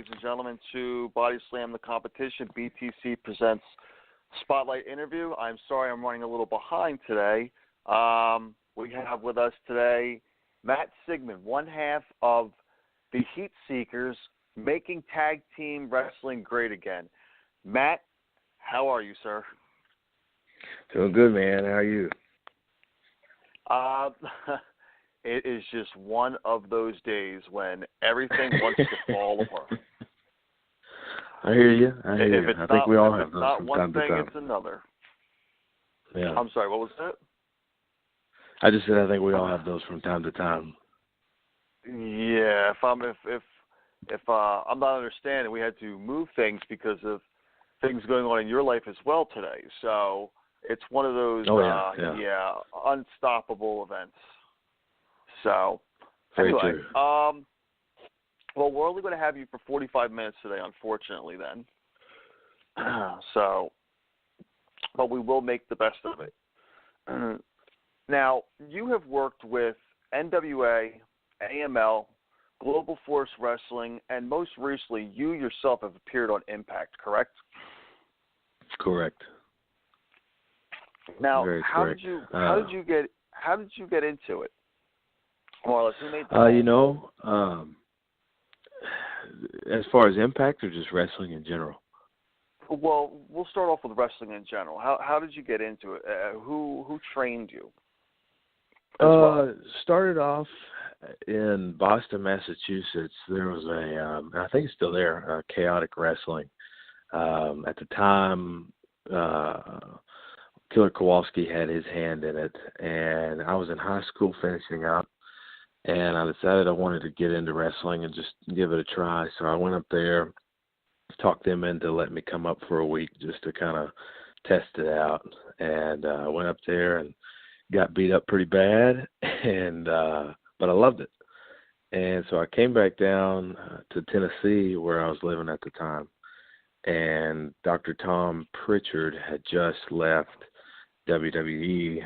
ladies and gentlemen, to Body Slam the Competition. BTC presents Spotlight Interview. I'm sorry I'm running a little behind today. We have with us today Matt Sigmon, one half of the Heat Seekers, making tag team wrestling great again. Matt, how are you, sir? Doing good, man. How are you? It is just one of those days when everything wants to fall apart. I hear you. I think we all have those not from one time to thing, time. it's another. Yeah. I'm sorry, what was that? I just said I think we all have those from time to time. Yeah, if I'm not understanding, we had to move things because of things going on in your life as well today. So it's one of those unstoppable events. So Very anyway, true. well, we're only going to have you for 45 minutes today, unfortunately, then. But we will make the best of it. Now, you have worked with NWA, AML, Global Force Wrestling, and most recently, you yourself have appeared on Impact, correct? Correct. Now, Very how correct. did you get into it? More or less, who made the as far as Impact or just wrestling in general? Well, we'll start off with wrestling in general. How did you get into it? Who trained you? Started off in Boston, Massachusetts. There was I think it's still there, Chaotic Wrestling. At the time, Killer Kowalski had his hand in it, and I was in high school finishing up, and I decided I wanted to get into wrestling and just give it a try. So I went up there, talked them into letting me come up for a week just to kind of test it out, and I went up there and got beat up pretty bad, and but I loved it. And so I came back down to Tennessee where I was living at the time, and Dr. Tom Pritchard had just left WWE.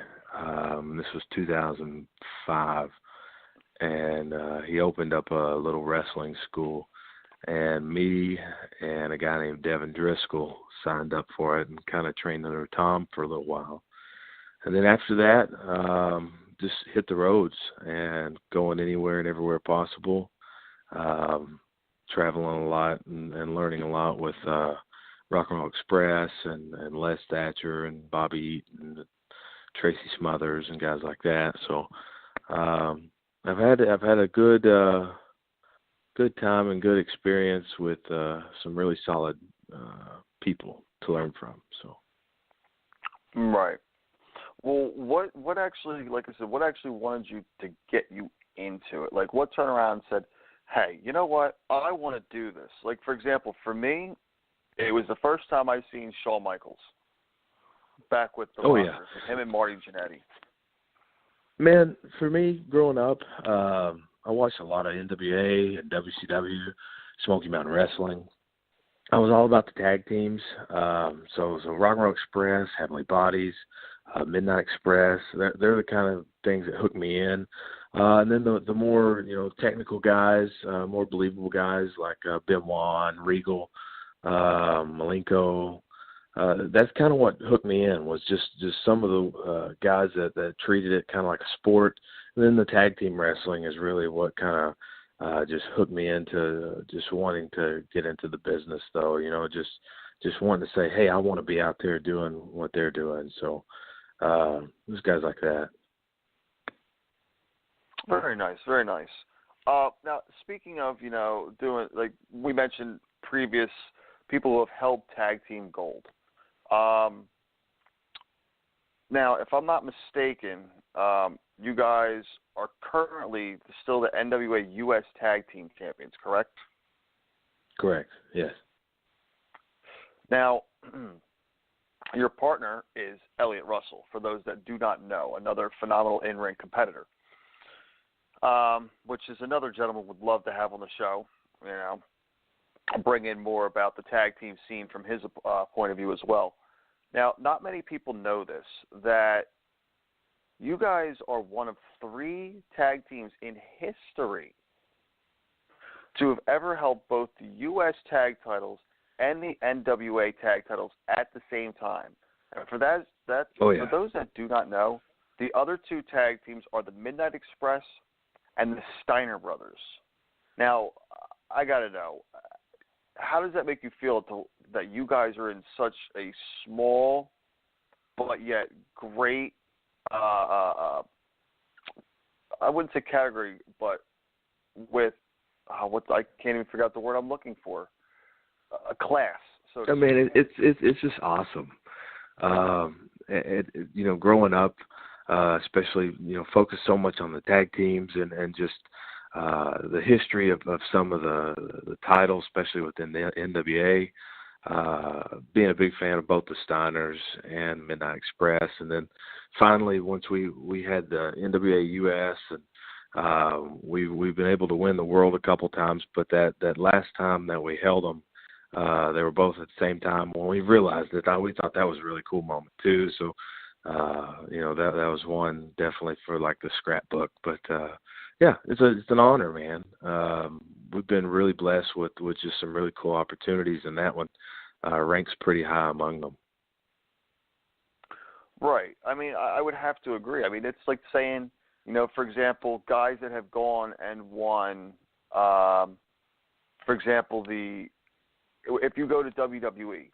This was 2005, and he opened up a little wrestling school, and me and a guy named Devin Driscoll signed up for it and kind of trained under Tom for a little while. And then after that, just hit the roads and going anywhere and everywhere possible, traveling a lot and learning a lot with Rock and Roll Express and Les Thatcher and Bobby Eaton and Tracy Smothers and guys like that. So I've had a good time and good experience with some really solid people to learn from. So right. Well, what actually, like I said, what actually wanted you to get you into it? Like, what turned around and said, hey, you know what? I want to do this. Like, for example, for me, it was the first time I seen Shawn Michaels back with the Rockers, with him and Marty Jannetty. Man, for me, growing up, I watched a lot of NWA and WCW, Smoky Mountain Wrestling. I was all about the tag teams. So Rock and Roll Express, Heavenly Bodies, Midnight Express, they're the kind of things that hook me in. And then the more, technical guys, more believable guys like Benoit and Regal, Malenko. That's kind of what hooked me in, was just some of the guys that treated it kind of like a sport. And then the tag team wrestling is really what kind of just hooked me into just wanting to get into the business, though. Just wanting to say, hey, I want to be out there doing what they're doing. So there's guys like that. Very nice, very nice. Now, speaking of, doing, like we mentioned, previous people who have held tag team gold. Now, if I'm not mistaken, you guys are currently still the NWA U.S. Tag Team Champions, correct? Correct, yes. Now, your partner is Elliot Russell, for those that do not know, another phenomenal in-ring competitor, which is another gentleman would love to have on the show, bring in more about the tag team scene from his point of view as well. Now, not many people know this, that you guys are one of 3 tag teams in history to have ever held both the U.S. tag titles and the NWA tag titles at the same time. And for for those that do not know, the other two tag teams are the Midnight Express and the Steiner Brothers. Now, I got to know, how does that make you feel that you guys are in such a small but yet great, I wouldn't say category, but with what I can't even figure out the word I'm looking for, a class. So I mean, it's just awesome. Growing up, especially focused so much on the tag teams and just the history of some of the titles, especially within the NWA. Being a big fan of both the Steiners and Midnight Express, and then finally once we had the NWA US, and we've been able to win the world a couple times, but that last time that we held them, they were both at the same time. When we realized it, we thought that was a really cool moment too. So that was one definitely for like the scrapbook. But yeah, it's an honor, man. We've been really blessed with just some really cool opportunities, and that one ranks pretty high among them. Right. I mean, I would have to agree. I mean, it's like saying, for example, guys that have gone and won, for example, if you go to WWE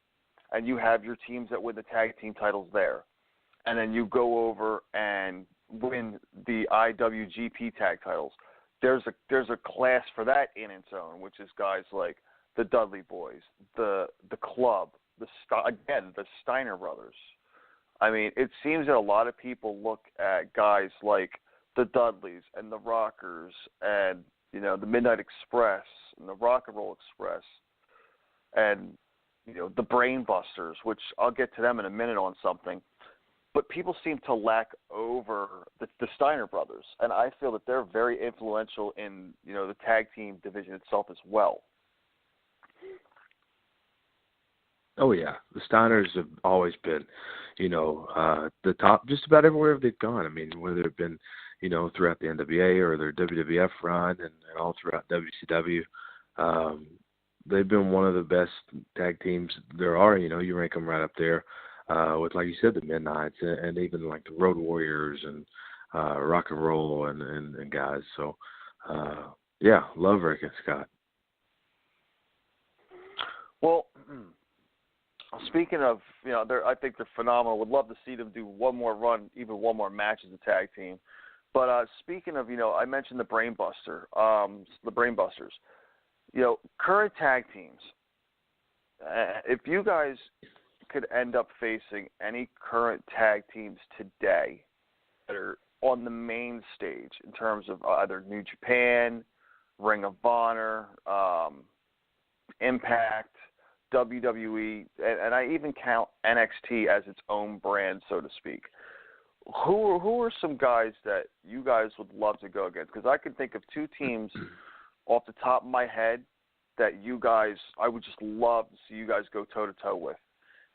and you have your teams that win the tag team titles there, and then you go over and win the IWGP tag titles, there's a class for that in its own, which is guys like the Dudley Boys, the Club, the Steiner Brothers. I mean, it seems that a lot of people look at guys like the Dudleys and the Rockers and the Midnight Express and the Rock and Roll Express and the Brain Busters, which I'll get to them in a minute on something. But people seem to lack over the Steiner Brothers, and I feel that they're very influential in the tag team division itself as well. Oh yeah, the Steiners have always been, the top just about everywhere they've gone. I mean, whether it's been, throughout the NWA or their WWF run and all throughout WCW, they've been one of the best tag teams there are. You rank them right up there with, like you said, the Midnights and even like the Road Warriors and Rock and Roll and guys. So yeah, love Rick and Scott. Well, speaking of, I think they're phenomenal. Would love to see them do one more run, even one more match as a tag team. But speaking of, I mentioned the Brainbusters. Current tag teams. If you guys could end up facing any current tag teams today that are on the main stage in terms of either New Japan, Ring of Honor, Impact, WWE, and I even count NXT as its own brand, so to speak. Who are some guys that you guys would love to go against? Because I can think of two teams off the top of my head that I would just love to see you guys go toe-to-toe with,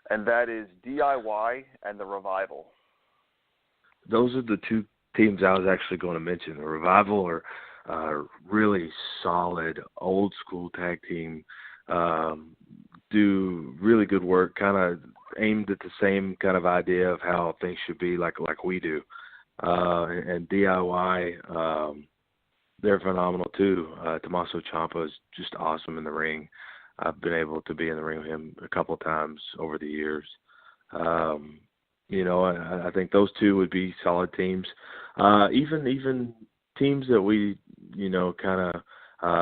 and that is DIY and the Revival. Those are the two teams I was actually going to mention. The Revival are really solid, old-school tag team, do really good work, kind of aimed at the same kind of idea of how things should be like we do. And DIY, they're phenomenal too. Tommaso Ciampa is just awesome in the ring. I've been able to be in the ring with him a couple of times over the years. I think those two would be solid teams. Even teams that we, kind of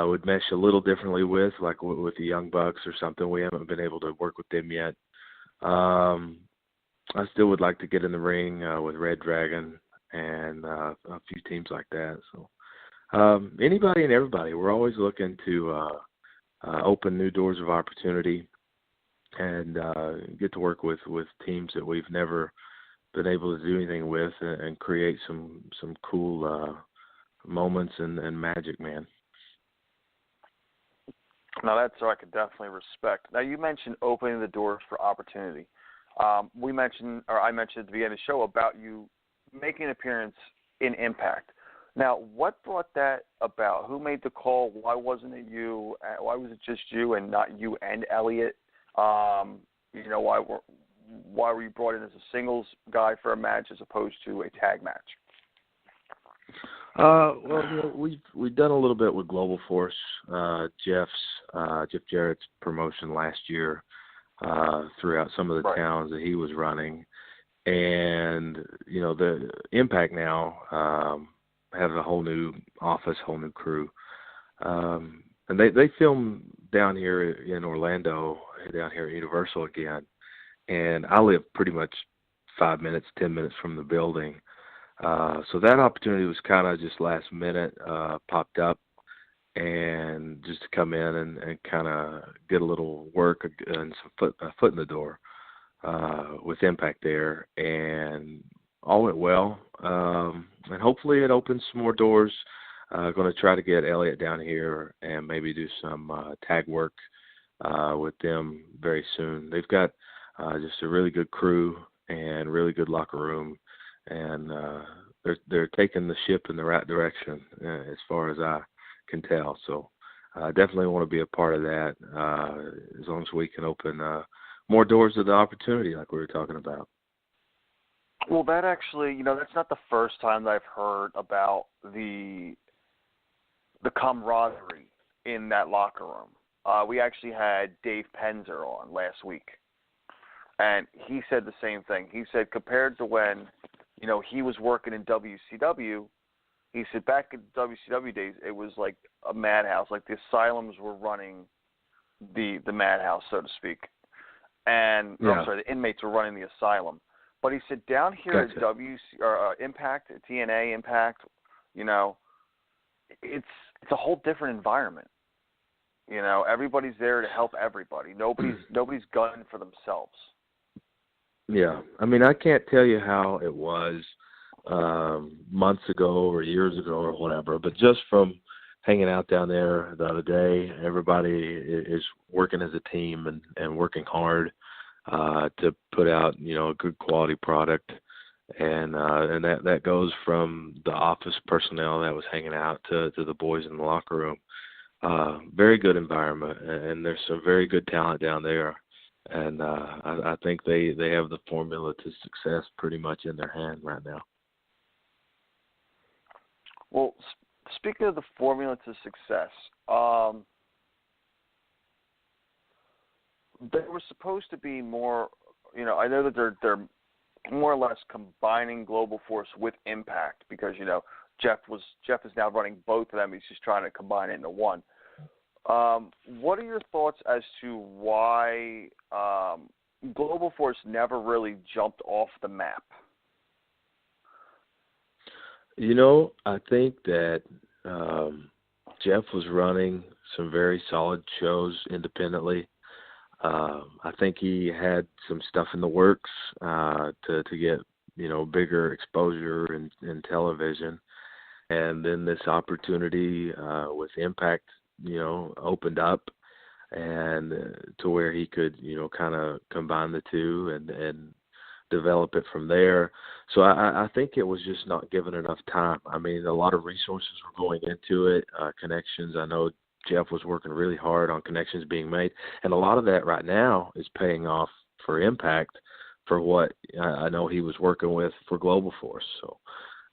would mesh a little differently with, like with the Young Bucks or something. We haven't been able to work with them yet. I still would like to get in the ring with Red Dragon and a few teams like that. So anybody and everybody, we're always looking to open new doors of opportunity and get to work with teams that we've never been able to do anything with and create some cool moments and magic, man. Now that's what I could definitely respect. Now you mentioned opening the doors for opportunity. I mentioned at the beginning of the show about you making an appearance in Impact. Now, what brought that about? Who made the call? Why wasn't it you? Why was it just you and not you and Elliot? Why were you brought in as a singles guy for a match as opposed to a tag match? Well, we've done a little bit with Global Force, Jeff Jarrett's promotion last year, throughout some of the towns that he was running, and the Impact now has a whole new office, whole new crew, and they film down here in Orlando, down here at Universal again, and I live pretty much 5 minutes, 10 minutes from the building. So that opportunity was kind of just last minute, popped up, and just to come in and kind of get a little work and some foot in the door with Impact there, and all went well. And hopefully it opens some more doors. Going to try to get Elliot down here and maybe do some tag work with them very soon. They've got just a really good crew and really good locker room, and they're taking the ship in the right direction as far as I can tell. So I definitely want to be a part of that as long as we can open more doors to the opportunity like we were talking about. Well, that actually, that's not the first time that I've heard about the camaraderie in that locker room. We actually had Dave Penzer on last week, and he said the same thing. He said compared to when, he was working in WCW, he said back in WCW days, it was like a madhouse. Like the asylums were running the madhouse, so to speak. And the inmates were running the asylum. But he said down here at Impact, TNA Impact, it's a whole different environment. Everybody's there to help everybody. Nobody's gunning for themselves. Yeah, I mean, I can't tell you how it was months ago or years ago or whatever, but just from hanging out down there the other day, everybody is working as a team and working hard to put out, a good quality product. And that goes from the office personnel that was hanging out to the boys in the locker room. Very good environment, and there's some very good talent down there. And I think they have the formula to success pretty much in their hand right now. Well, speaking of the formula to success, there was supposed to be more. I know that they're more or less combining Global Force with Impact because Jeff is now running both of them. He's just trying to combine it into one. What are your thoughts as to why Global Force never really jumped off the map? I think that Jeff was running some very solid shows independently. I think he had some stuff in the works to get, bigger exposure in television. And then this opportunity with Impact, opened up and to where he could, kind of combine the two and develop it from there. So I think it was just not given enough time. I mean, a lot of resources were going into it, connections. I know Jeff was working really hard on connections being made, and a lot of that right now is paying off for Impact for what I know he was working with for Global Force. So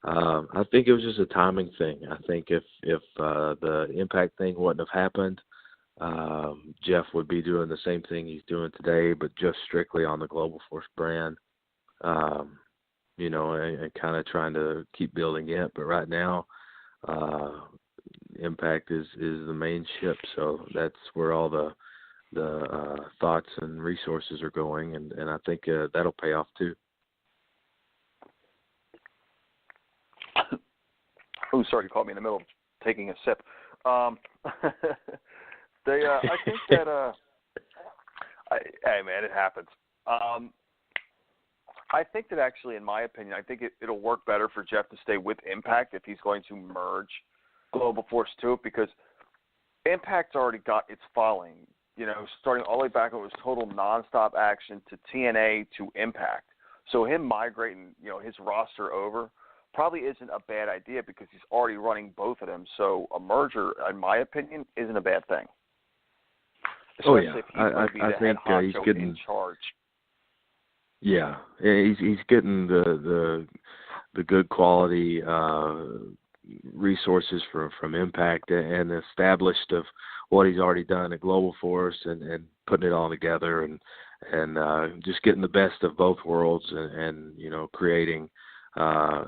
I think it was just a timing thing. I think if the Impact thing wouldn't have happened, Jeff would be doing the same thing he's doing today, but just strictly on the Global Force brand, and kind of trying to keep building it. But right now, Impact is the main ship, so that's where all the thoughts and resources are going, and I think that'll pay off too. Oh, sorry, you caught me in the middle of taking a sip. I think that, hey man, it happens. I think that actually, in my opinion, I think it'll work better for Jeff to stay with Impact if he's going to merge Global Force to it, because Impact's already got its following. Starting all the way back when it was total nonstop action to TNA to Impact. So him migrating, his roster over probably isn't a bad idea because he's already running both of them. So a merger, in my opinion, isn't a bad thing. Especially if he's going to be the head honcho in charge. Yeah, he's getting the good quality resources from Impact and established of what he's already done at Global Force and putting it all together and just getting the best of both worlds and creating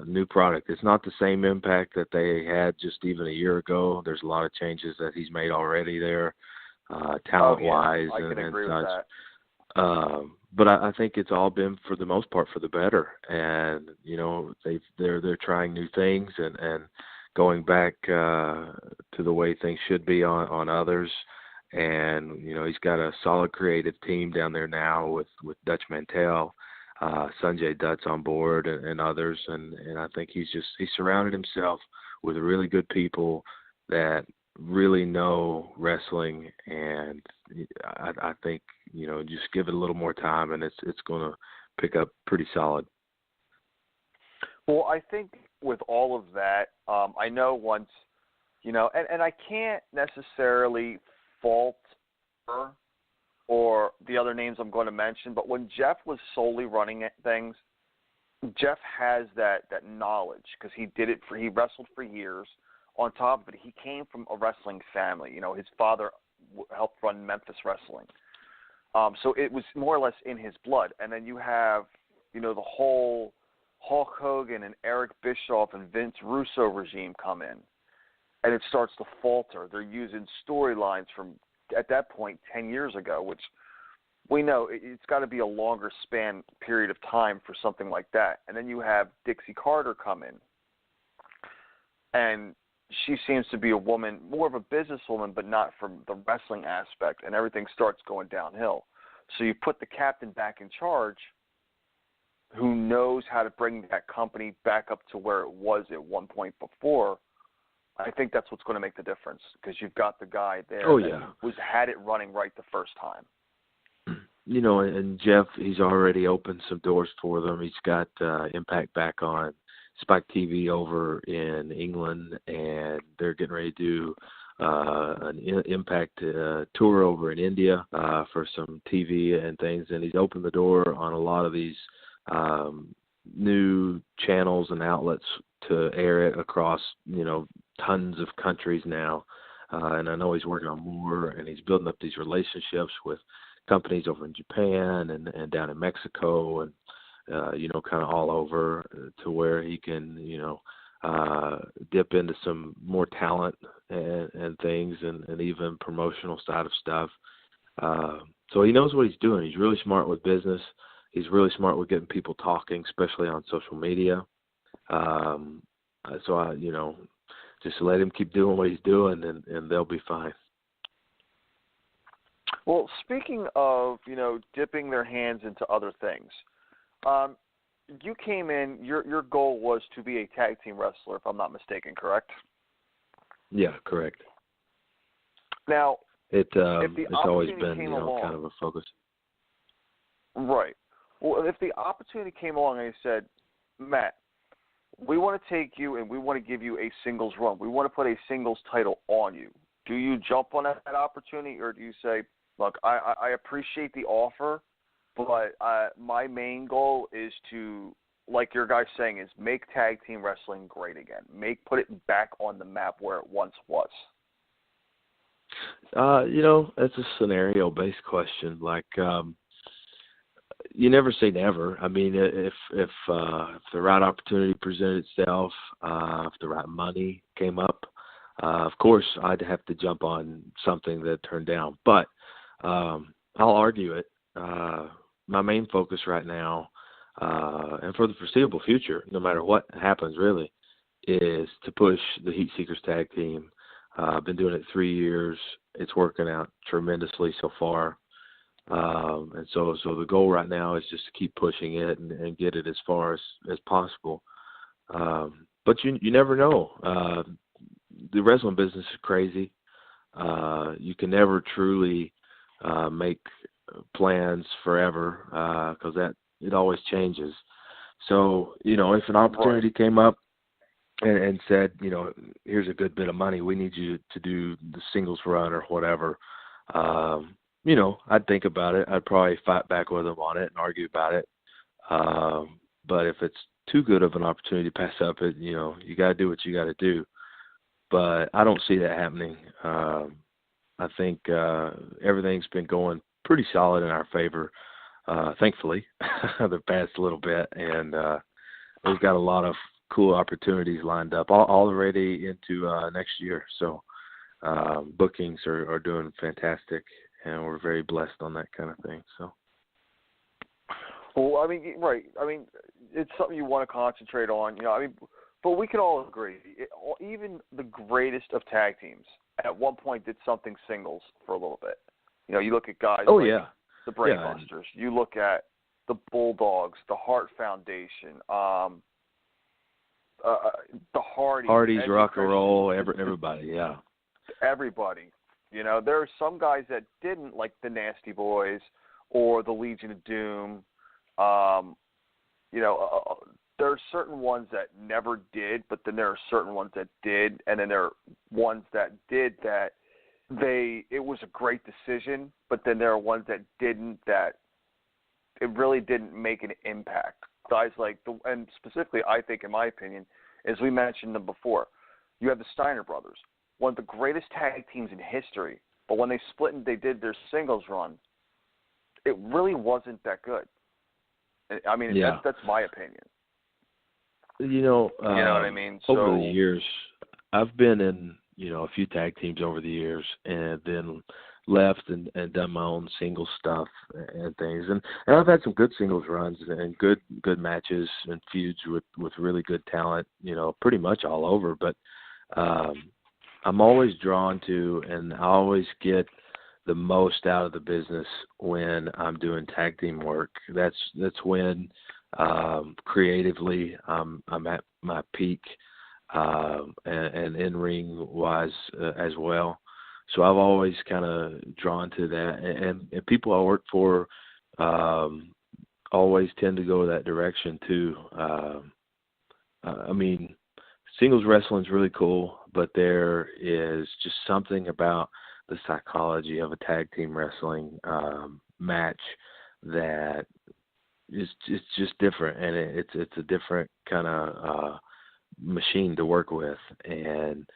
new product. It's not the same Impact that they had just even a year ago. There's a lot of changes that he's made already there, talent-wise I can agree and with such. that. But I think it's all been for the most part for the better, and they're trying new things and going back to the way things should be on others. And he's got a solid creative team down there now with Dutch Mantell, Sanjay Dutt's on board and others, and I think he's surrounded himself with really good people that really know wrestling, and I think just give it a little more time and it's going to pick up pretty solid. Well, I think with all of that, I know once, and I can't necessarily fault her or the other names I'm going to mention, but when Jeff was solely running things, Jeff has that knowledge because he wrestled for years. On top of it, he came from a wrestling family. His father helped run Memphis Wrestling. So it was more or less in his blood. And then you have, the whole Hulk Hogan and Eric Bischoff and Vince Russo regime come in. And it starts to falter. They're using storylines from, at that point, 10 years ago, which we know it's got to be a longer span period of time for something like that. And then you have Dixie Carter come in. And she seems to be a woman, more of a businesswoman, but not from the wrestling aspect, and everything starts going downhill. So you put the captain back in charge who knows how to bring that company back up to where it was at one point before. I think that's what's going to make the difference because you've got the guy there who's had it running right the first time. And Jeff, he's already opened some doors for them. He's got Impact back on Spike TV over in England, and they're getting ready to do an Impact tour over in India for some TV and things. And he's opened the door on a lot of these new channels and outlets to air it across, tons of countries now. And I know he's working on more, and he's building up these relationships with companies over in Japan and down in Mexico and kind of all over to where he can, dip into some more talent and things and even promotional side of stuff. So he knows what he's doing. He's really smart with business. He's really smart with getting people talking, especially on social media. So I, just let him keep doing what he's doing and they'll be fine. Well, speaking of, dipping their hands into other things, you came in, your goal was to be a tag team wrestler, if I'm not mistaken, correct? Yeah, correct. Now, it's always been, kind of a focus. Right. Well, if the opportunity came along and you said, Matt, we want to take you and we want to give you a singles run. We want to put a singles title on you. Do you jump on that opportunity, or do you say, look, I appreciate the offer, but my main goal is to, like your guy's saying, is make tag team wrestling great again. Put it back on the map where it once was. It's a scenario-based question. Like, you never say never. I mean, if the right opportunity presented itself, if the right money came up, of course I'd have to jump on something that turned down. But I'll argue it. My main focus right now, and for the foreseeable future, no matter what happens really, is to push the Heat Seekers tag team. I've been doing it 3 years. It's working out tremendously so far. And so the goal right now is just to keep pushing it and get it as far as possible. But you never know. The wrestling business is crazy. You can never truly make plans forever because it always changes. So, if an opportunity came up and said, here's a good bit of money. We need you to do the singles run or whatever. I'd think about it. I'd probably fight back with them on it and argue about it. But if it's too good of an opportunity to pass up it, you got to do what you got to do. But I don't see that happening. I think everything's been going pretty solid in our favor, thankfully, the past little bit. And we've got a lot of cool opportunities lined up already into next year. So bookings are doing fantastic, and we're very blessed on that kind of thing. So. Well, I mean, right. I mean, it's something you want to concentrate on, but we can all agree, even the greatest of tag teams at one point did something singles for a little bit. You look at guys like the Brainbusters. Yeah. You look at the Bulldogs, the Hart Foundation, the Hardys, Rock and Roll, everybody, yeah. Everybody. There are some guys that didn't, like the Nasty Boys or the Legion of Doom. There are certain ones that never did, but then there are certain ones that did, and then there are ones that did that it was a great decision, but then there are ones that didn't, that it really didn't make an impact. Guys like and specifically, I think, in my opinion, as we mentioned them before, you have the Steiner brothers, one of the greatest tag teams in history, but when they split and they did their singles run, it really wasn't that good. I mean, that's my opinion. You know what I mean? Over the years, I've been in, a few tag teams over the years, and then left and done my own singles stuff and things. And I've had some good singles runs and good matches and feuds with really good talent, pretty much all over. But I'm always drawn to, and I always get the most out of the business when I'm doing tag team work. That's when creatively I'm at my peak, and in-ring wise as well. So I've always kind of drawn to that, and people I work for always tend to go that direction too. I mean, singles wrestling is really cool, but there is just something about the psychology of a tag team wrestling match that it's just different, and it's a different kind of machine to work with, and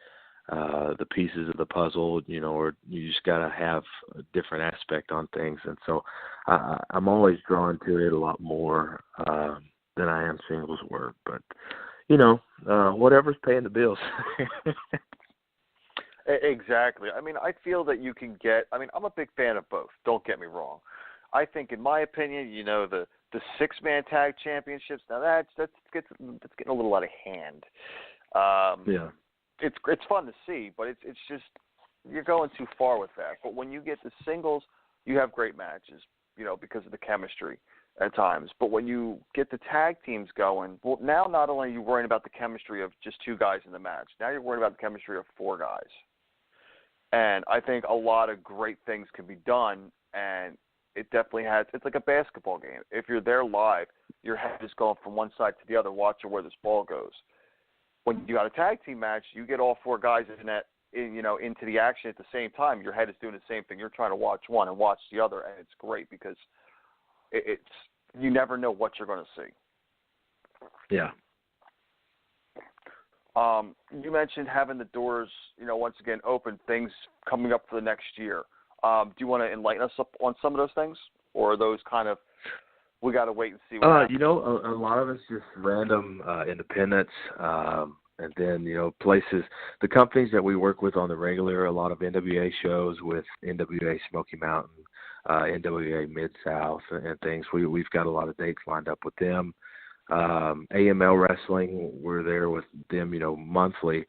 the pieces of the puzzle, or you just got to have a different aspect on things. And so I'm always drawn to it a lot more than I am singles work. But, whatever's paying the bills. Exactly. I mean, I feel that you can I'm a big fan of both. Don't get me wrong. I think, in my opinion, the six-man tag championships, now that's getting a little out of hand. Yeah. It's fun to see, but it's just you're going too far with that. But when you get the singles, you have great matches, because of the chemistry at times. But when you get the tag teams going, well, now not only are you worrying about the chemistry of just two guys in the match, now you're worried about the chemistry of four guys. And I think a lot of great things can be done, and it definitely it's like a basketball game. If you're there live, your head is going from one side to the other, watching where this ball goes. When you got a tag team match, you get all four guys into the action at the same time. Your head is doing the same thing. You're trying to watch one and watch the other, and it's great because you never know what you're going to see. Yeah. You mentioned having the doors, once again open, things coming up for the next year. Do you want to enlighten us up on some of those things, or are those kind of we got to wait and see what happens? A lot of it's just random independents, and then, places, the companies that we work with on the regular, a lot of NWA shows with NWA Smoky Mountain, NWA Mid-South and things. We've got a lot of dates lined up with them. AML Wrestling, we're there with them, monthly,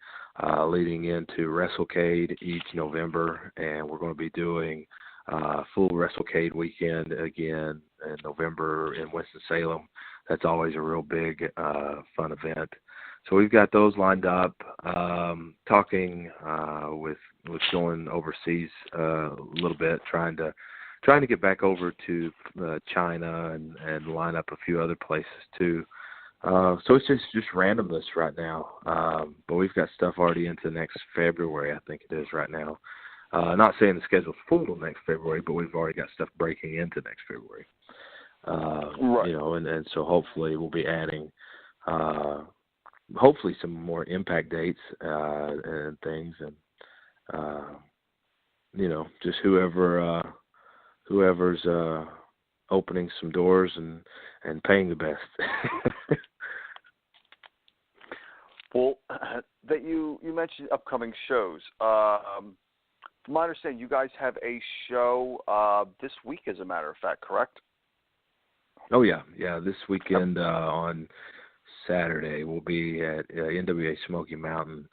leading into WrestleCade each November, and we're going to be doing full WrestleCade weekend again in November in Winston-Salem. That's always a real big, fun event. So we've got those lined up. Talking with going overseas a little bit, trying to get back over to China and line up a few other places too. So it's just randomness right now. But we've got stuff already into next February, I think it is right now. Not saying the schedule's full till next February, but we've already got stuff breaking into next February. Right. And so hopefully we'll be adding, hopefully some more impact dates, and things, and, just whoever's, opening some doors and paying the best. Well, that you mentioned upcoming shows. From my understanding, you guys have a show this week, as a matter of fact, correct? Oh yeah. This weekend on Saturday we'll be at NWA Smoky Mountain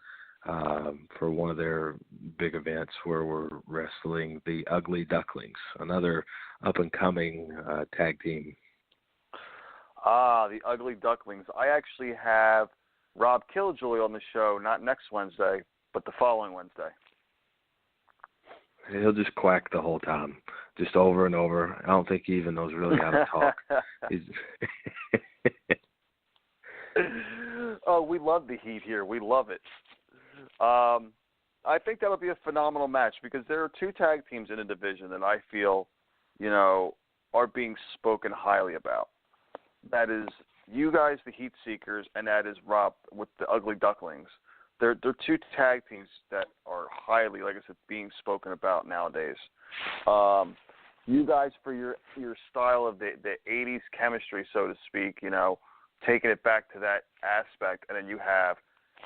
for one of their big events where we're wrestling the Ugly Ducklings, another up and coming tag team. The Ugly Ducklings. I actually have Rob Killjoy on the show, not next Wednesday, but the following Wednesday. He'll just quack the whole time, just over and over. I don't think he even knows really how to talk. Oh, we love the heat here. We love it. I think that'll be a phenomenal match because there are two tag teams in a division that I feel, are being spoken highly about. That is you guys, the Heat Seekers, and that is Rob with the Ugly Ducklings. They're two tag teams that are highly, like I said, being spoken about nowadays. You guys, for your style of the 80s chemistry, so to speak, taking it back to that aspect, and then you have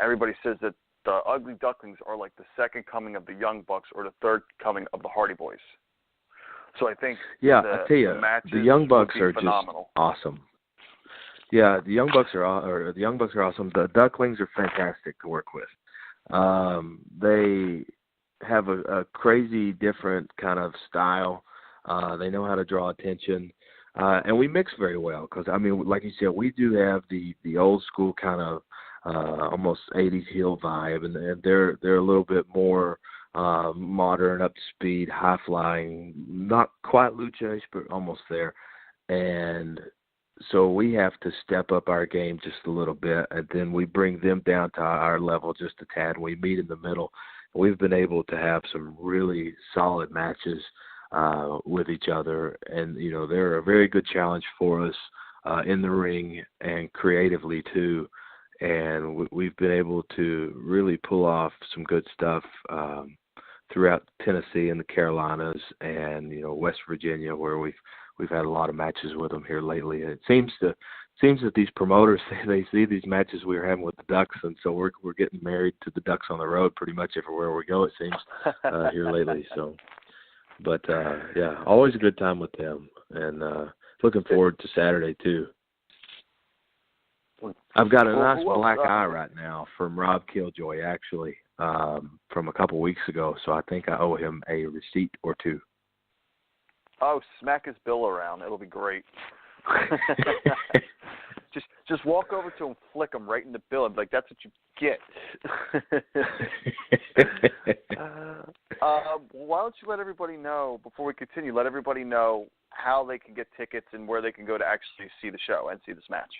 everybody says that the Ugly Ducklings are like the second coming of the Young Bucks or the third coming of the Hardy Boys. So I think I tell you, the Young Bucks are phenomenal. Just awesome. Yeah, the Young Bucks are awesome. The Ducklings are fantastic to work with. They have a crazy different kind of style. They know how to draw attention, and we mix very well. Because like you said, we do have the old school kind of almost 80s heel vibe, and they're a little bit more modern, up to speed, high flying, not quite lucha-ish, but almost there. And so we have to step up our game just a little bit, and then we bring them down to our level just a tad. We meet in the middle. We've been able to have some really solid matches with each other, and they're a very good challenge for us in the ring and creatively too. And we've been able to really pull off some good stuff throughout Tennessee and the Carolinas and West Virginia, where we've had a lot of matches with them here lately. And it seems that these promoters they see these matches we were having with the Ducks, and so we're getting married to the Ducks on the road pretty much everywhere we go. It seems here lately. So, but always a good time with them, and looking forward to Saturday too. I've got a nice black eye right now from Rob Killjoy, actually, from a couple weeks ago. So I think I owe him a receipt or two. Oh, smack his bill around. It'll be great. just walk over to him, flick him right in the bill, and be like, that's what you get. Why don't you let everybody know, before we continue, let everybody know how they can get tickets and where they can go to actually see the show and see this match.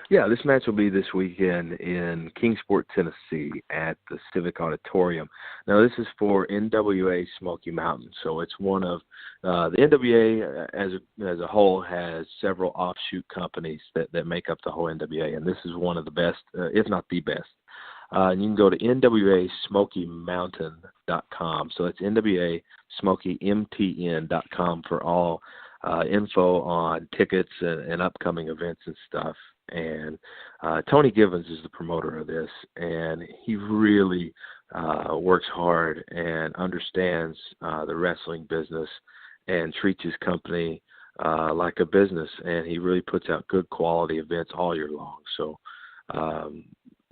Yeah, this match will be this weekend in Kingsport, Tennessee at the Civic Auditorium. Now, this is for NWA Smoky Mountain, so it's one of the NWA as a whole has several offshoot companies that make up the whole NWA, and this is one of the best, if not the best. And you can go to NWASmokyMountain.com. So it's NWASmokyMTN.com for all info on tickets and upcoming events and stuff. And Tony Givens is the promoter of this, and he really works hard and understands the wrestling business and treats his company like a business, and he really puts out good quality events all year long. So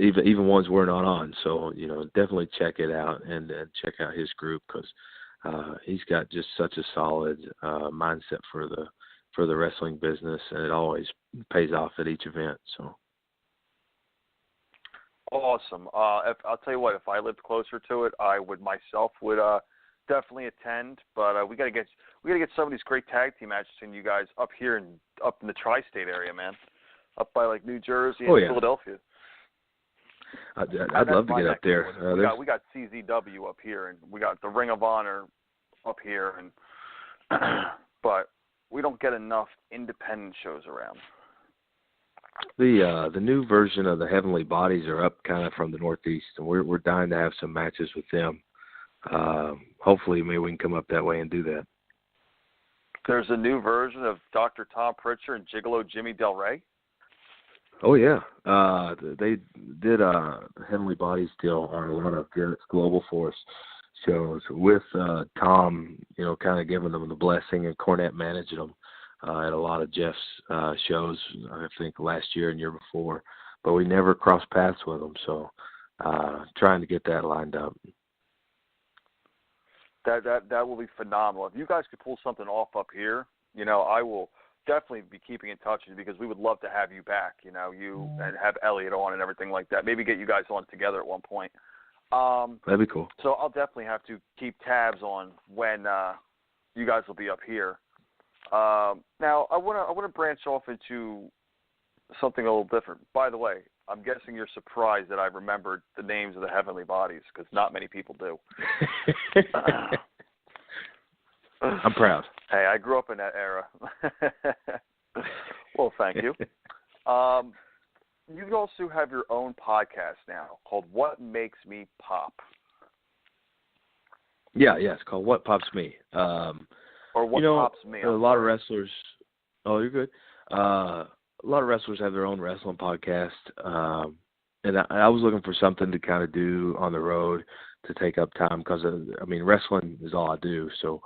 even ones we're not on. So definitely check it out and check out his group, because he's got just such a solid mindset for the wrestling business, and it always pays off at each event. So awesome. I'll tell you what, if I lived closer to it, I would definitely attend. But we gotta get some of these great tag team matches in you guys up in the tri-state area, man. up by like New Jersey and Oh, yeah. Philadelphia. I'd love to get up there. We got CZW up here, and we got the Ring of Honor up here, and but we don't get enough independent shows around. The new version of the Heavenly Bodies are up kind of from the Northeast, and we're dying to have some matches with them. Hopefully, maybe we can come up that way and do that. There's a new version of Dr. Tom Pritchard and Gigolo Jimmy Del Rey. Oh yeah, they did Heavenly Bodies deal on a lot of Garrett's Global Force shows with Tom, kind of giving them the blessing, and Cornette managing them at a lot of Jeff's shows. I think last year and year before, but we never crossed paths with them. So trying to get that lined up. That will be phenomenal. If you guys could pull something off up here, I will definitely be keeping in touch with you, because we would love to have you back, you and have Elliot on and everything like that. Maybe get you guys on together at one point. That'd be cool. So I'll definitely have to keep tabs on when you guys will be up here. Now I want to branch off into something a little different. By the way, I'm guessing you're surprised that I remembered the names of the Heavenly Bodies, because not many people do. I'm proud. Hey, I grew up in that era. Well, thank you. You also have your own podcast now called What Makes Me Pop. Yeah, it's called What Pops Me. Or What Pops Me. A lot of wrestlers. Oh, you're good. A lot of wrestlers have their own wrestling podcast, and I was looking for something to kind of do on the road to take up time, because wrestling is all I do. So,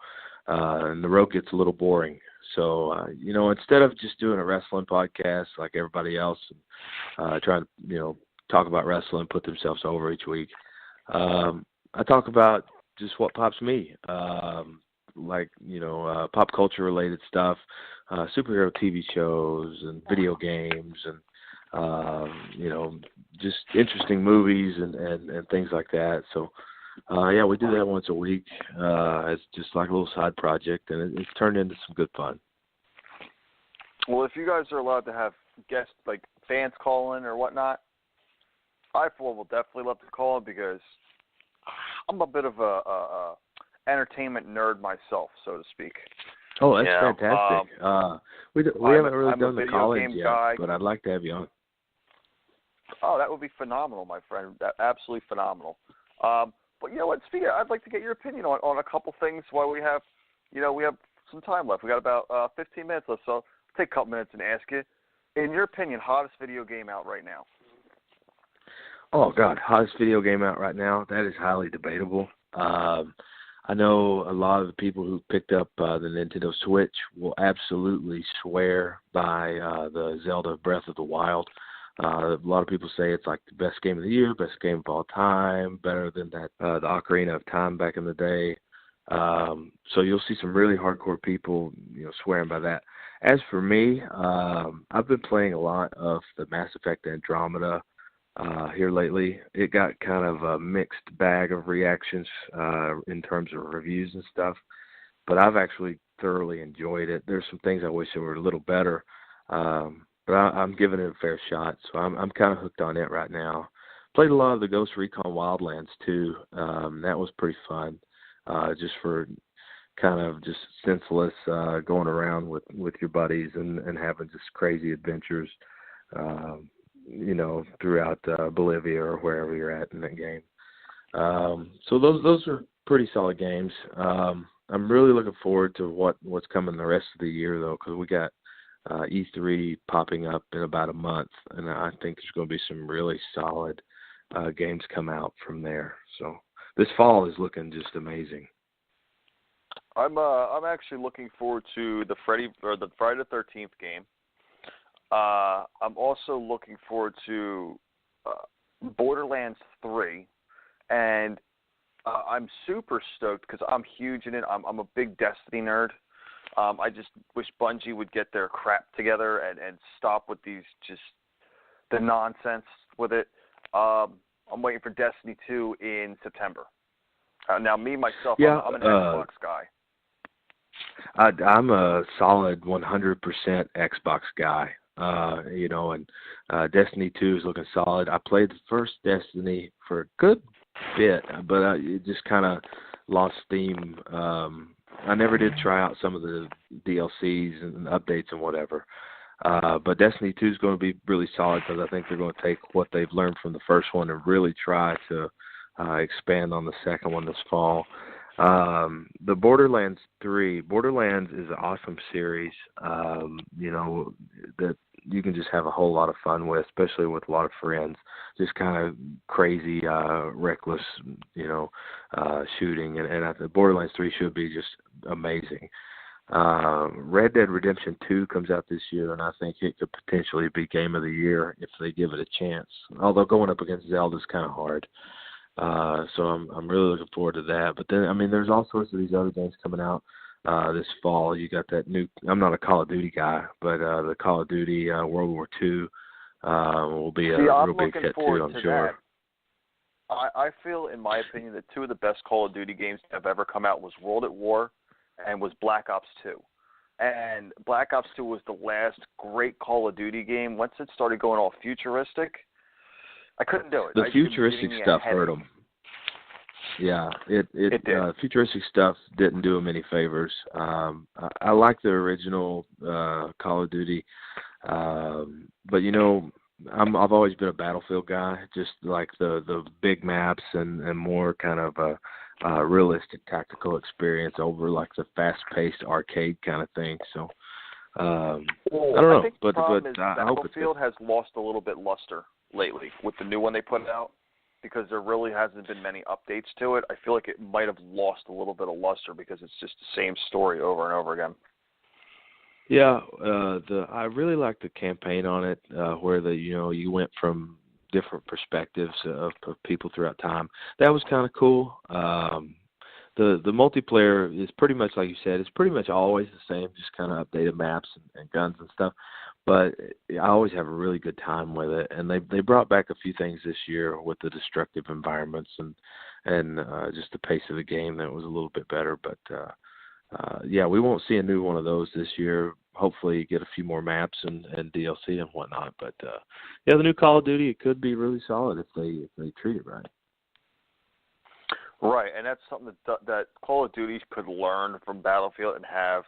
and the road gets a little boring. So, instead of just doing a wrestling podcast like everybody else, trying to talk about wrestling, put themselves over each week, I talk about just what pops me. Pop culture related stuff, superhero TV shows and video games, and just interesting movies and things like that. So we do that once a week. It's just like a little side project, and it's turned into some good fun. Well, if you guys are allowed to have guests, like fans call in or whatnot, I for one will definitely love to call in, because I'm a bit of a entertainment nerd myself, so to speak. Oh, that's fantastic. We haven't really done the call-ins yet, guy. But I'd like to have you on. Oh, that would be phenomenal, my friend. Absolutely phenomenal. But speaking of, I'd like to get your opinion on a couple things while we have some time left. We got about 15 minutes left, so I'll take a couple minutes and ask you, in your opinion, hottest video game out right now? Oh God, hottest video game out right now? That is highly debatable. I know a lot of the people who picked up the Nintendo Switch will absolutely swear by the Zelda Breath of the Wild. A lot of people say it's like the best game of the year, best game of all time, better than that the Ocarina of Time back in the day. So you'll see some really hardcore people, swearing by that. As for me, I've been playing a lot of the Mass Effect Andromeda here lately. It got kind of a mixed bag of reactions in terms of reviews and stuff, but I've actually thoroughly enjoyed it. There's some things I wish they were a little better, but I'm giving it a fair shot, so I'm kind of hooked on it right now. Played a lot of the Ghost Recon Wildlands too. That was pretty fun, just for kind of just senseless going around with your buddies and having just crazy adventures, throughout Bolivia or wherever you're at in that game. So those are pretty solid games. I'm really looking forward to what's coming the rest of the year, though, because we got E3 popping up in about a month, and I think there's going to be some really solid games come out from there. So this fall is looking just amazing. I'm actually looking forward to the Friday the 13th game. I'm also looking forward to Borderlands 3, and I'm super stoked because I'm huge in it. I'm a big Destiny nerd. I just wish Bungie would get their crap together and stop with the nonsense with it. I'm waiting for Destiny 2 in September. Now, me, myself, I'm an Xbox guy. I'm a solid 100% Xbox guy. and Destiny 2 is looking solid. I played the first Destiny for a good bit, but it just kind of lost steam. I never did try out some of the DLCs and updates and whatever. But Destiny 2 is going to be really solid because I think they're going to take what they've learned from the first one and really try to expand on the second one this fall. The Borderlands 3. Borderlands is an awesome series, that you can just have a whole lot of fun with, especially with a lot of friends. Just kind of crazy, reckless, shooting. And I think Borderlands 3 should be just amazing. Red Dead Redemption 2 comes out this year, and I think it could potentially be Game of the Year if they give it a chance. Although going up against Zelda is kind of hard. So I'm really looking forward to that. But then, there's all sorts of these other games coming out this fall. You got that new. I'm not a Call of Duty guy, but the Call of Duty World War II will be a real big hit too, I'm sure. That. I feel, in my opinion, that two of the best Call of Duty games that have ever come out was World at War and was Black Ops 2. And Black Ops 2 was the last great Call of Duty game. Once it started going all futuristic, I couldn't do it. The futuristic stuff hurt them. Yeah, it did. Futuristic stuff didn't do them any favors. I like the original Call of Duty, but I've always been a Battlefield guy. Just like the big maps and more kind of a realistic tactical experience over like the fast-paced arcade kind of thing. So I don't know, I think the problem is Battlefield has lost a little bit luster lately with the new one they put out, because there really hasn't been many updates to it. I feel like it might have lost a little bit of luster because it's just the same story over and over again. Yeah, I really like the campaign on it, where you went from different perspectives of people throughout time. That was kind of cool. The multiplayer is pretty much like you said. It's pretty much always the same, just kind of updated maps and guns and stuff. But I always have a really good time with it, and they brought back a few things this year with the destructive environments and just the pace of the game that was a little bit better. But yeah, we won't see a new one of those this year. Hopefully, get a few more maps and DLC and whatnot. But yeah, the new Call of Duty, it could be really solid if they treat it right. Right, and that's something that Call of Duty could learn from Battlefield and have,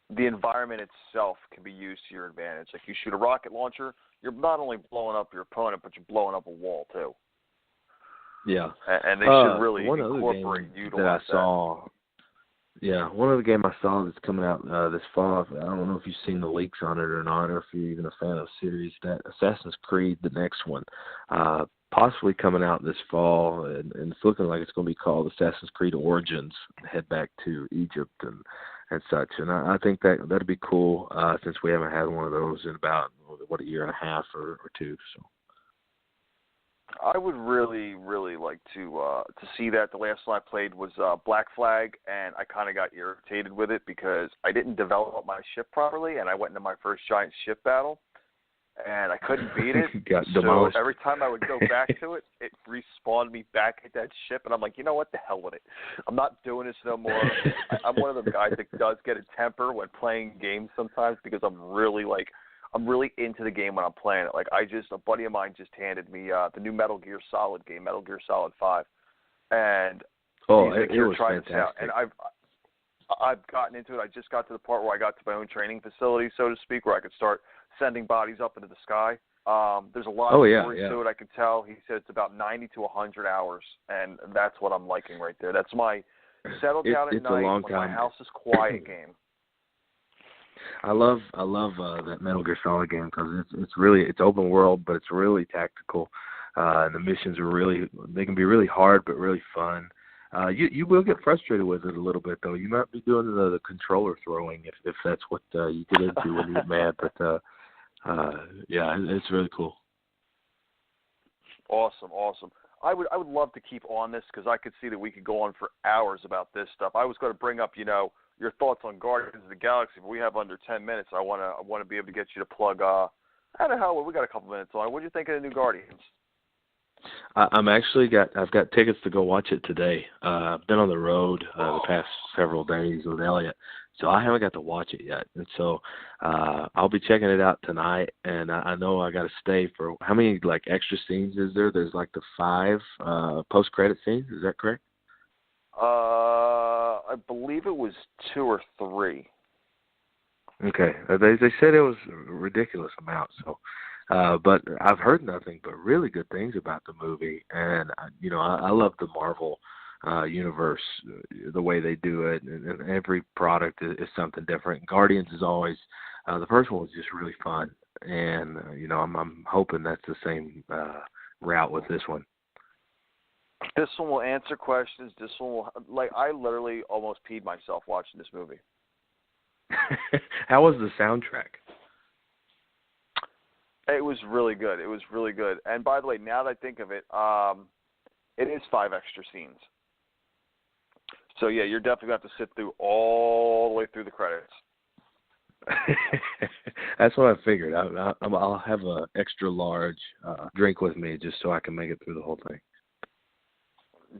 the environment itself can be used to your advantage. Like you shoot a rocket launcher, you're not only blowing up your opponent, but you're blowing up a wall too. Yeah, and they should really incorporate utilize that. Yeah, one other game I saw that's coming out this fall. I don't know if you've seen the leaks on it or not, or if you're even a fan of the series. That Assassin's Creed, the next one, possibly coming out this fall, and it's looking like it's going to be called Assassin's Creed Origins. Head back to Egypt and such, and I think that'd be cool since we haven't had one of those in about a year and a half or two. So I would really, really like to see that. The last one I played was Black Flag, and I kind of got irritated with it because I didn't develop my ship properly, and I went into my first giant ship battle, and I couldn't beat it. So every time I would go back to it, it respawned me back at that ship, and I'm like, what the hell with it? I'm not doing this no more. I'm one of those guys that does get a temper when playing games sometimes because I'm really into the game when I'm playing it. Like a buddy of mine just handed me the new Metal Gear Solid game, Metal Gear Solid 5, and it was fantastic. Out. And I've gotten into it. I just got to the part where I got to my own training facility, so to speak, where I could start sending bodies up into the sky. There's a lot of stories to it. I could tell. He said it's about 90 to 100 hours, and that's what I'm liking right there. That's my settle down at night when my house is quiet game. I love that Metal Gear Solid game because it's open world, but it's really tactical. And the missions they can be really hard but really fun. You will get frustrated with it a little bit though. You might be doing the controller throwing if that's what you get into when you get mad. But yeah, it's really cool. Awesome. I would love to keep on this because I could see that we could go on for hours about this stuff. I was going to bring up your thoughts on Guardians of the Galaxy, but we have under 10 minutes. I want to be able to get you to plug. I don't know how we got a couple minutes on. What do you think of the new Guardians? I've got tickets to go watch it today. I've been on the road the past several days with Elliot, so I haven't got to watch it yet. And so I'll be checking it out tonight. And I know I got to stay for how many like extra scenes is there? There's like the 5 post credit scenes. Is that correct? I believe it was 2 or 3. Okay, they said it was a ridiculous amount. So. But I've heard nothing but really good things about the movie, and I love the Marvel universe, the way they do it, and every product is something different. Guardians is always the first one was just really fun, and I'm hoping that's the same route with this one. This one will answer questions. This one will I literally almost peed myself watching this movie. How was the soundtrack? It was really good. It was really good. And by the way, now that I think of it, it is 5 extra scenes. So yeah, you're definitely going to have to sit through all the way through the credits. That's what I figured. I'll have an extra large drink with me just so I can make it through the whole thing.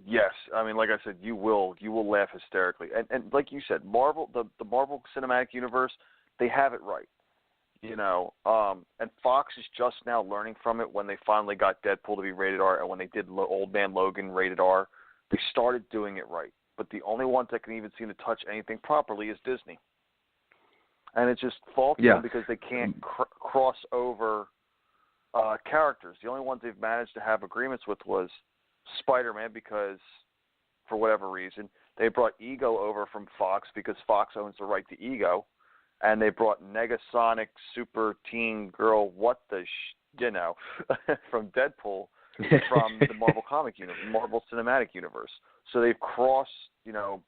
Yes, I mean, like I said, you will laugh hysterically. And like you said, Marvel, the Marvel Cinematic Universe, they have it right. And Fox is just now learning from it when they finally got Deadpool to be rated R, and when they did Old Man Logan rated R, they started doing it right. But the only ones that can even seem to touch anything properly is Disney. And it's just faulty them because they can't cross over characters. The only ones they've managed to have agreements with was Spider-Man because, for whatever reason, they brought Ego over from Fox because Fox owns the right to Ego. And they brought Negasonic Super Teen Girl, from Deadpool from the Marvel Marvel Cinematic Universe. So they've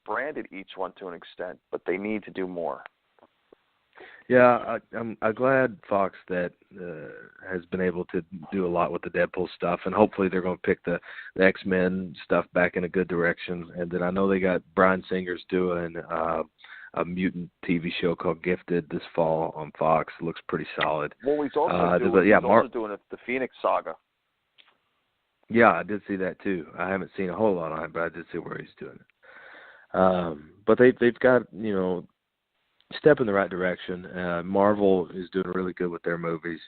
branded each one to an extent, but they need to do more. Yeah, I'm glad Fox that has been able to do a lot with the Deadpool stuff, and hopefully they're going to pick the X-Men stuff back in a good direction. And then I know they got Bryan Singer's doing a mutant TV show called Gifted this fall on Fox. It looks pretty solid. Well, he's also doing the Phoenix Saga. Yeah, I did see that too. I haven't seen a whole lot on it, but I did see where he's doing it. But they've got step in the right direction. Marvel is doing really good with their movies.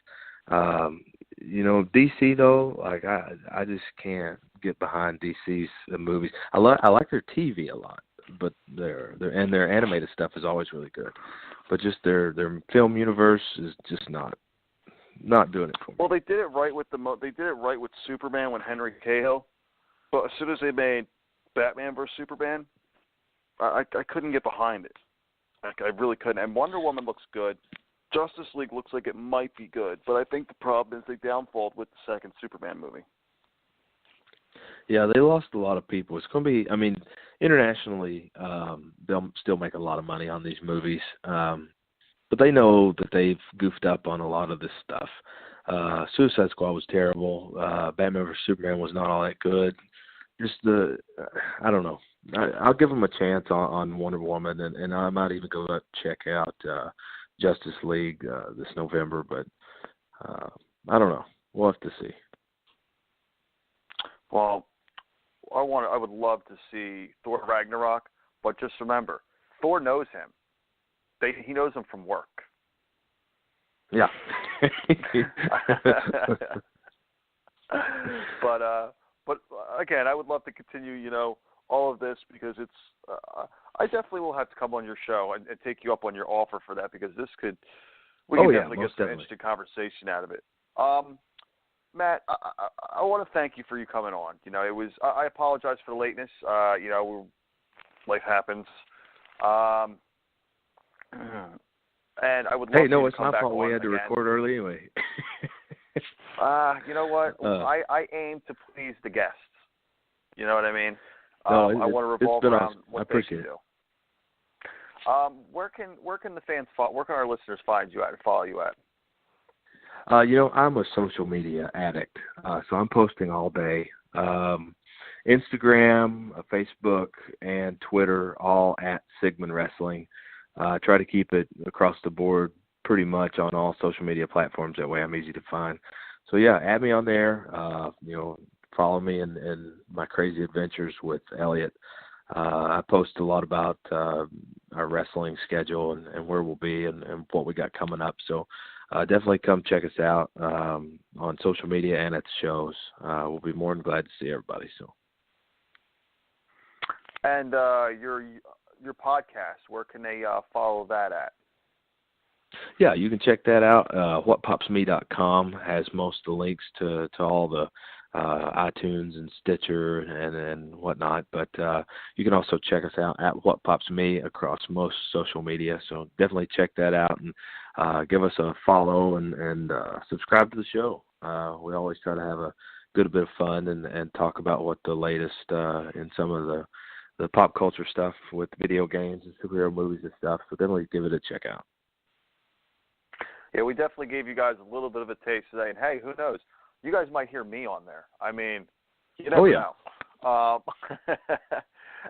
DC though, like I just can't get behind DC's movies. I like their TV a lot. But their animated stuff is always really good, but just their film universe is just not doing it for me. Well, they did it right with Superman when Henry Cavill, but as soon as they made Batman vs Superman, I couldn't get behind it. I really couldn't. And Wonder Woman looks good. Justice League looks like it might be good, but I think the problem is they downfalled with the second Superman movie. Yeah, they lost a lot of people. It's going to be, internationally, they'll still make a lot of money on these movies. But they know that they've goofed up on a lot of this stuff. Suicide Squad was terrible. Batman vs. Superman was not all that good. Just I don't know. I'll give them a chance on Wonder Woman, and I might even go check out Justice League this November. But I don't know. We'll have to see. Well, I would love to see Thor Ragnarok, but just remember, Thor knows him. He knows him from work. Yeah. But again, I would love to continue, all of this because it's. I definitely will have to come on your show and take you up on your offer for that because we can definitely get some interesting conversation out of it. Matt, I want to thank you for you coming on. It was. I apologize for the lateness. Life happens. And I would love no, to it's come my back fault. on We had to again. record early anyway. You know what? I aim to please the guests. You know what I mean? No, I want to revolve around awesome. what they can do. Where can the fans where can our listeners find you at and follow you at? I'm a social media addict, so I'm posting all day. Instagram, Facebook, and Twitter, all at Sigmon Wrestling. Try to keep it across the board pretty much on all social media platforms. That way I'm easy to find. So, yeah, add me on there. follow me in my crazy adventures with Elliot. I post a lot about our wrestling schedule and where we'll be and what we got coming up. So definitely come check us out on social media and at the shows. We'll be more than glad to see everybody. So. And your podcast, where can they follow that at? Yeah, you can check that out. WhatPopsMe.com has most of the links to all the iTunes and Stitcher and whatnot. But you can also check us out at What Pops Me across most social media. So definitely check that out and give us a follow and subscribe to the show. We always try to have a good bit of fun and talk about what the latest in some of the pop culture stuff with video games and superhero movies and stuff. So definitely give it a check out. Yeah, we definitely gave you guys a little bit of a taste today. And, hey, who knows? You guys might hear me on there. I mean, you never know.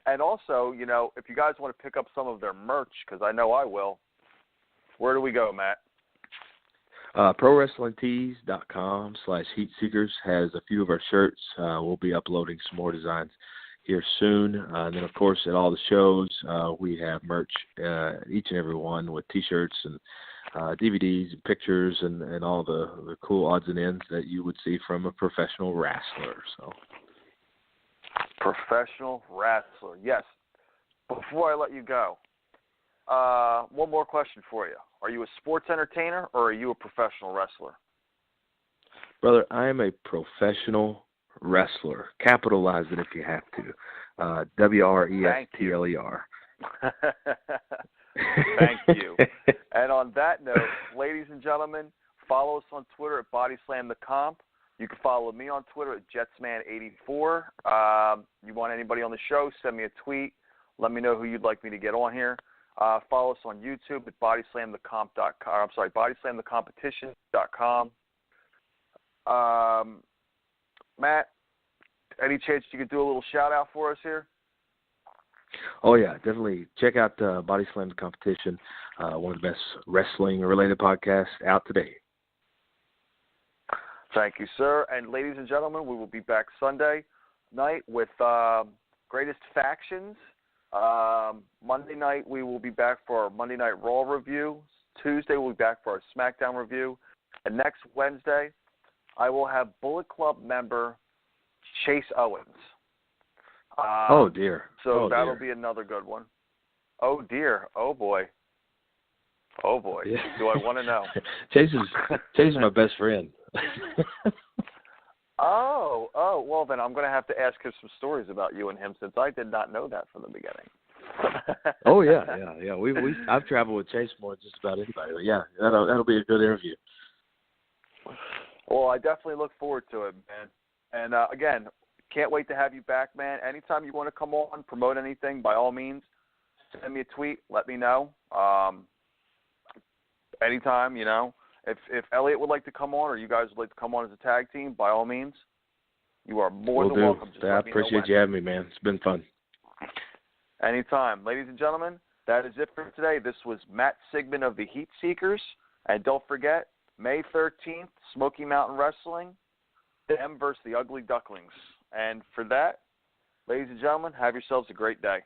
And also, you know, if you guys want to pick up some of their merch, because I know I will, where do we go, Matt? ProWrestlingTees.com/HeatSeekers has a few of our shirts. We'll be uploading some more designs here soon. And then, of course, at all the shows, we have merch, each and every one with T-shirts and DVDs and pictures and all the cool odds and ends that you would see from a professional wrestler. So, professional wrestler, yes. Before I let you go, one more question for you. Are you a sports entertainer or are you a professional wrestler? Brother, I am a professional wrestler. Capitalize it if you have to. WRESTLER. Thank you. And on that note, ladies and gentlemen, follow us on Twitter at BodySlamTheComp. You can follow me on Twitter at JetsMan84. You want anybody on the show, send me a tweet. Let me know who you'd like me to get on here. Follow us on YouTube at BodySlamTheCompetition.com. Matt, any chance you could do a little shout-out for us here? Oh, yeah, definitely. Check out Body Slam the Competition, one of the best wrestling-related podcasts out today. Thank you, sir. And ladies and gentlemen, we will be back Sunday night with Greatest Factions. Monday night, we will be back for our Monday Night Raw review. Tuesday, we'll be back for our SmackDown review. And next Wednesday, I will have Bullet Club member Chase Owens. Oh, dear. So that'll be another good one. Oh, dear. Oh, boy. Oh, boy. Yeah. Do I want to know? Chase is my best friend. Oh, well, then I'm going to have to ask him some stories about you and him since I did not know that from the beginning. Oh, yeah. I've traveled with Chase more than just about anybody. But, yeah, that'll be a good interview. Well, I definitely look forward to it, man. And, again, can't wait to have you back, man. Anytime you want to come on, promote anything, by all means, send me a tweet. Let me know. Anytime, you know. If Elliot would like to come on or you guys would like to come on as a tag team, by all means, you are more than welcome. Just I appreciate you having me, man. It's been fun. Anytime. Ladies and gentlemen, that is it for today. This was Matt Sigmon of the Heat Seekers. And don't forget, May 13th, Smoky Mountain Wrestling, them versus the Ugly Ducklings. And for that, ladies and gentlemen, have yourselves a great day.